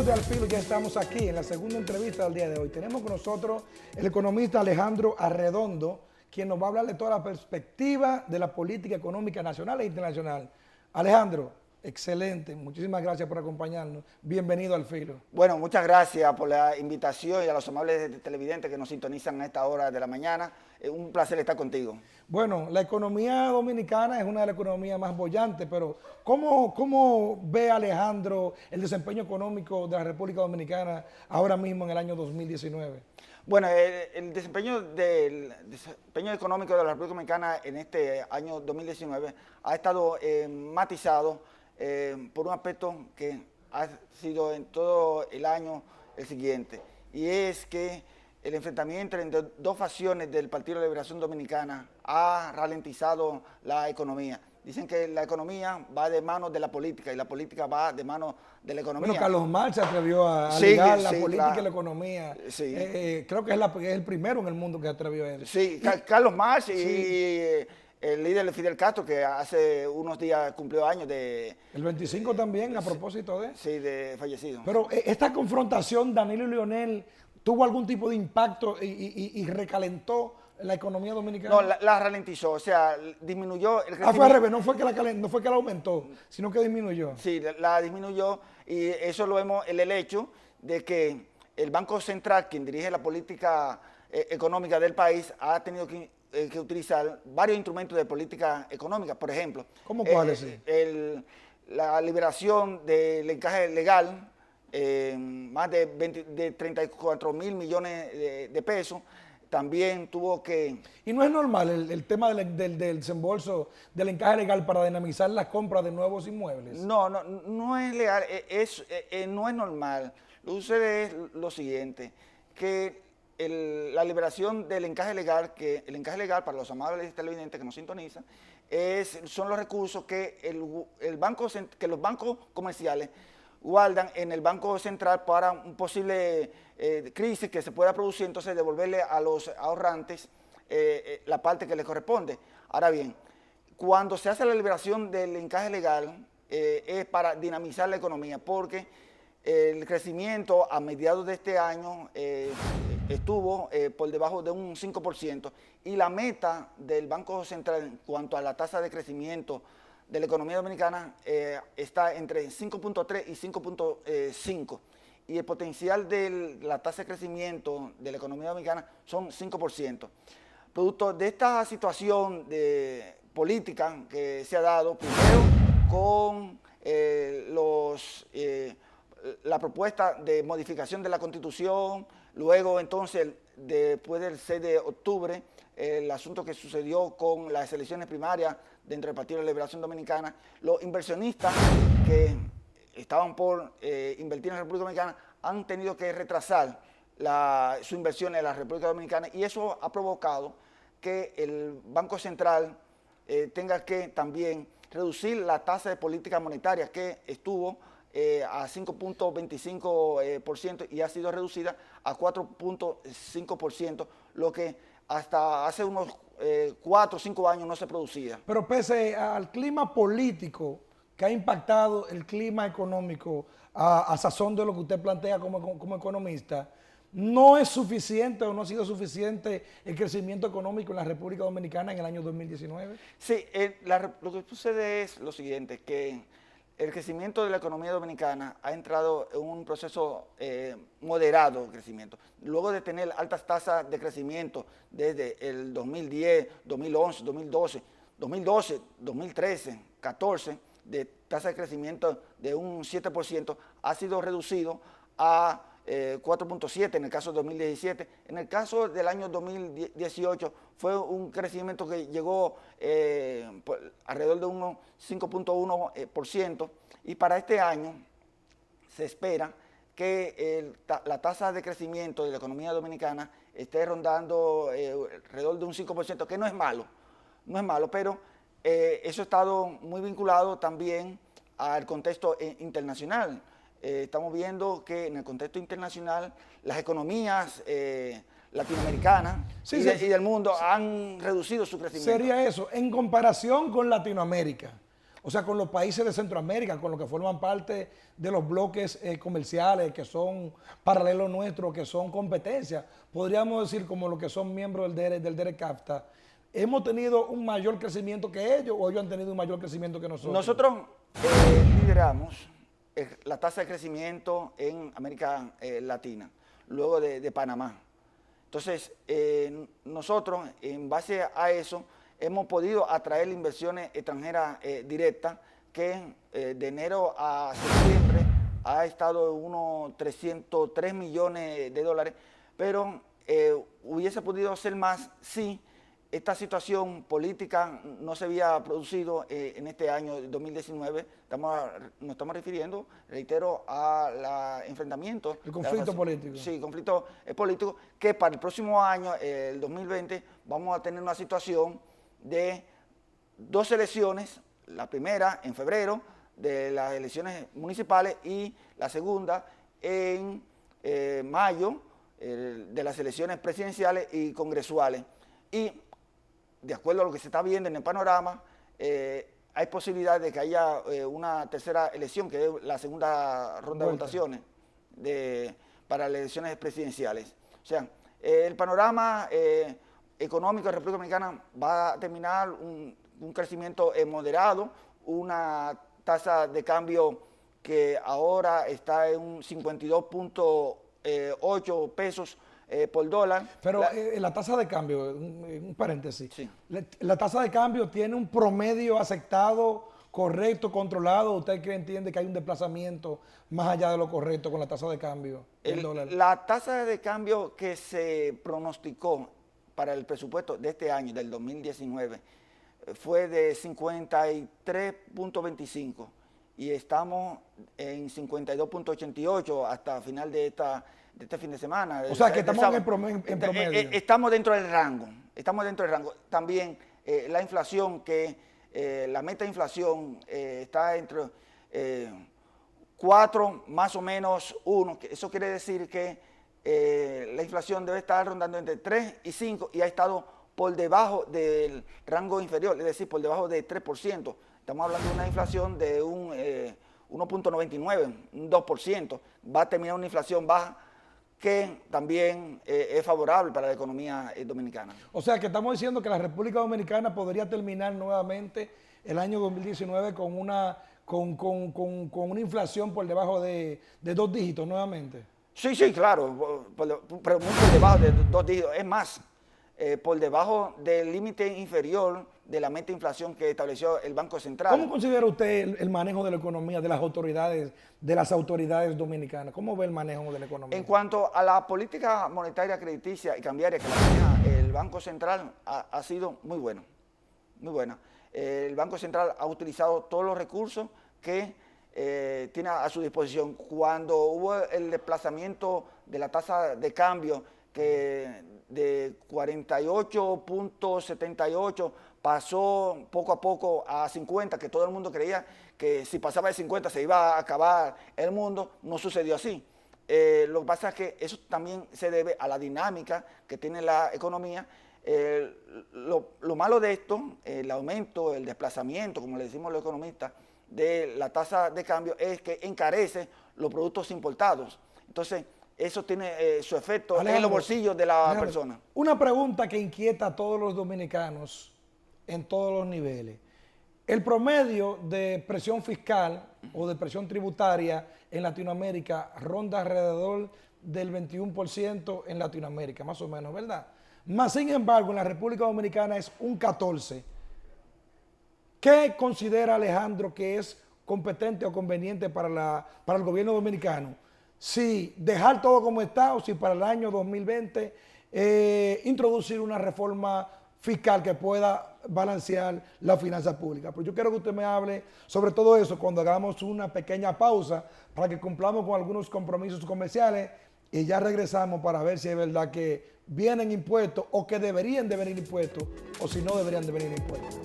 Amigos de Al Filo, ya estamos aquí en la segunda entrevista del día de hoy. Tenemos con nosotros el economista Alejandro Arredondo, quien nos va a hablar de toda la perspectiva de la política económica nacional e internacional. Alejandro, excelente, muchísimas gracias por acompañarnos. Bienvenido al Filo. Bueno, muchas gracias por la invitación y a los amables televidentes que nos sintonizan a esta hora de la mañana. Es un placer estar contigo. Bueno, la economía dominicana es una de las economías más bollantes, pero ¿cómo ve Alejandro el desempeño económico de la República Dominicana ahora mismo en el año 2019? Bueno, el desempeño económico de la República Dominicana en este año 2019 ha estado matizado por un aspecto que ha sido en todo el año el siguiente, y es que el enfrentamiento entre dos facciones del Partido de Liberación Dominicana ha ralentizado la economía. Dicen que la economía va de mano de la política y la política va de mano de la economía. Bueno, Carlos Marx se atrevió a Sí, ligar la sí, política claro. y la economía. Sí. Creo que es el primero en el mundo que se atrevió a eso. Sí, Carlos Marx y Sí. el líder Fidel Castro, que hace unos días cumplió años de... El 25 también, a propósito de... Sí, de fallecido. Pero esta confrontación, Danilo y Leonel, ¿tuvo algún tipo de impacto y recalentó la economía dominicana? No, la ralentizó, o sea, disminuyó el crecimiento. Fue al revés, no fue que la aumentó, sino que disminuyó. Sí, la disminuyó, y eso lo vemos en el hecho de que el Banco Central, quien dirige la política económica del país, ha tenido que utilizar varios instrumentos de política económica. Por ejemplo, ¿Cómo cuáles? la liberación del encaje legal, más de 34 mil millones de pesos. También tuvo que... Y no es normal el tema del desembolso del encaje legal para dinamizar las compras de nuevos inmuebles. No es legal, no es normal. Lo que sucede es lo siguiente, que la liberación del encaje legal, que el encaje legal, para los amables televidentes que nos sintonizan, son los recursos que los bancos comerciales guardan en el Banco Central para un posible crisis que se pueda producir, entonces devolverle a los ahorrantes la parte que les corresponde. Ahora bien, cuando se hace la liberación del encaje legal, es para dinamizar la economía, porque el crecimiento a mediados de este año estuvo por debajo de un 5%, y la meta del Banco Central en cuanto a la tasa de crecimiento de la economía dominicana está entre 5.3 y 5.5, y el potencial de la tasa de crecimiento de la economía dominicana son 5%. Producto de esta situación de política que se ha dado, primero con la propuesta de modificación de la Constitución, luego entonces después del 6 de octubre, el asunto que sucedió con las elecciones primarias dentro del Partido de la Liberación Dominicana, los inversionistas que estaban por invertir en la República Dominicana han tenido que retrasar su inversión en la República Dominicana, y eso ha provocado que el Banco Central tenga que también reducir la tasa de política monetaria, que estuvo a 5.25% y ha sido reducida a 4.5%, lo que hasta hace unos 4 o 5 años no se producía. Pero pese al clima político que ha impactado el clima económico a sazón de lo que usted plantea como economista, ¿no es suficiente o no ha sido suficiente el crecimiento económico en la República Dominicana en el año 2019? Sí, lo que sucede es lo siguiente, que el crecimiento de la economía dominicana ha entrado en un proceso moderado de crecimiento. Luego de tener altas tasas de crecimiento desde el 2010, 2011, 2012, 2013, 2014, de tasa de crecimiento de un 7%, ha sido reducido a 4.7 en el caso de 2017. En el caso del año 2018 fue un crecimiento que llegó alrededor de un 5.1%, y para este año se espera que la tasa de crecimiento de la economía dominicana esté rondando alrededor de un 5%, que no es malo, pero eso ha estado muy vinculado también al contexto internacional. Estamos viendo que en el contexto internacional las economías latinoamericanas y del mundo han reducido su crecimiento. Sería eso, en comparación con Latinoamérica, o sea, con los países de Centroamérica, con los que forman parte de los bloques comerciales que son paralelos nuestros, que son competencias, podríamos decir como los que son miembros del DERECAFTA, ¿hemos tenido un mayor crecimiento que ellos o ellos han tenido un mayor crecimiento que nosotros? Nosotros lideramos la tasa de crecimiento en América Latina, luego de Panamá. Entonces, nosotros, en base a eso, hemos podido atraer inversiones extranjeras directas que de enero a septiembre ha estado en unos 303 millones de dólares, pero hubiese podido ser más si esta situación política no se había producido en este año 2019. Nos estamos refiriendo, reitero, al enfrentamiento. El conflicto político. Sí, conflicto político, que para el próximo año, el 2020, vamos a tener una situación de 2 elecciones, la primera en febrero de las elecciones municipales y la segunda en mayo de las elecciones presidenciales y congresuales. Y de acuerdo a lo que se está viendo en el panorama, hay posibilidad de que haya una tercera elección, que es la segunda ronda de votaciones para las elecciones presidenciales. O sea, el panorama económico de la República Dominicana va a terminar un crecimiento moderado, una tasa de cambio que ahora está en un 52.8 pesos por dólar. Pero la tasa de cambio, un paréntesis, Sí. la tasa de cambio tiene un promedio aceptado, correcto, controlado. ¿Usted entiende que hay un desplazamiento más allá de lo correcto con la tasa de cambio del dólar? La tasa de cambio que se pronosticó para el presupuesto de este año, del 2019, fue de 53.25 y estamos en 52.88 hasta final de este fin de semana. O sea, que estamos en promedio. Estamos dentro del rango. También la inflación, la meta de inflación está entre 4 más o menos 1. Eso quiere decir que la inflación debe estar rondando entre 3 y 5 y ha estado por debajo del rango inferior, es decir, por debajo de 3%. Estamos hablando de una inflación de un 1.99, un 2%. Va a terminar una inflación baja que también es favorable para la economía dominicana. O sea, que estamos diciendo que la República Dominicana podría terminar nuevamente el año 2019 con una inflación por debajo de 2 dígitos nuevamente. Sí, claro, pero muy por debajo de 2 dígitos. Es más, por debajo del límite inferior de la meta de inflación que estableció el Banco Central. ¿Cómo considera usted el manejo de la economía de las autoridades dominicanas? ¿Cómo ve el manejo de la economía? En cuanto a la política monetaria, crediticia y cambiaria que la maneja el Banco Central, ha sido muy buena, muy buena. El Banco Central ha utilizado todos los recursos que tiene a su disposición. Cuando hubo el desplazamiento de la tasa de cambio, que de 48.78 pasó poco a poco a 50, que todo el mundo creía que si pasaba de 50 se iba a acabar el mundo, no sucedió así. Lo que pasa es que eso también se debe a la dinámica que tiene la economía. Lo malo de esto, el aumento, el desplazamiento, como le decimos los economistas, de la tasa de cambio es que encarece los productos importados. Entonces, eso tiene su efecto en los bolsillos de la persona. Una pregunta que inquieta a todos los dominicanos en todos los niveles. El promedio de presión fiscal o de presión tributaria en Latinoamérica ronda alrededor del 21% en Latinoamérica, más o menos, ¿verdad? Más sin embargo, en la República Dominicana es un 14%. ¿Qué considera Alejandro que es competente o conveniente para el gobierno dominicano? Si dejar todo como está o si para el año 2020 introducir una reforma fiscal que pueda balancear la finanza pública. Pero yo quiero que usted me hable sobre todo eso cuando hagamos una pequeña pausa para que cumplamos con algunos compromisos comerciales y ya regresamos para ver si es verdad que vienen impuestos o que deberían de venir impuestos o si no deberían de venir impuestos.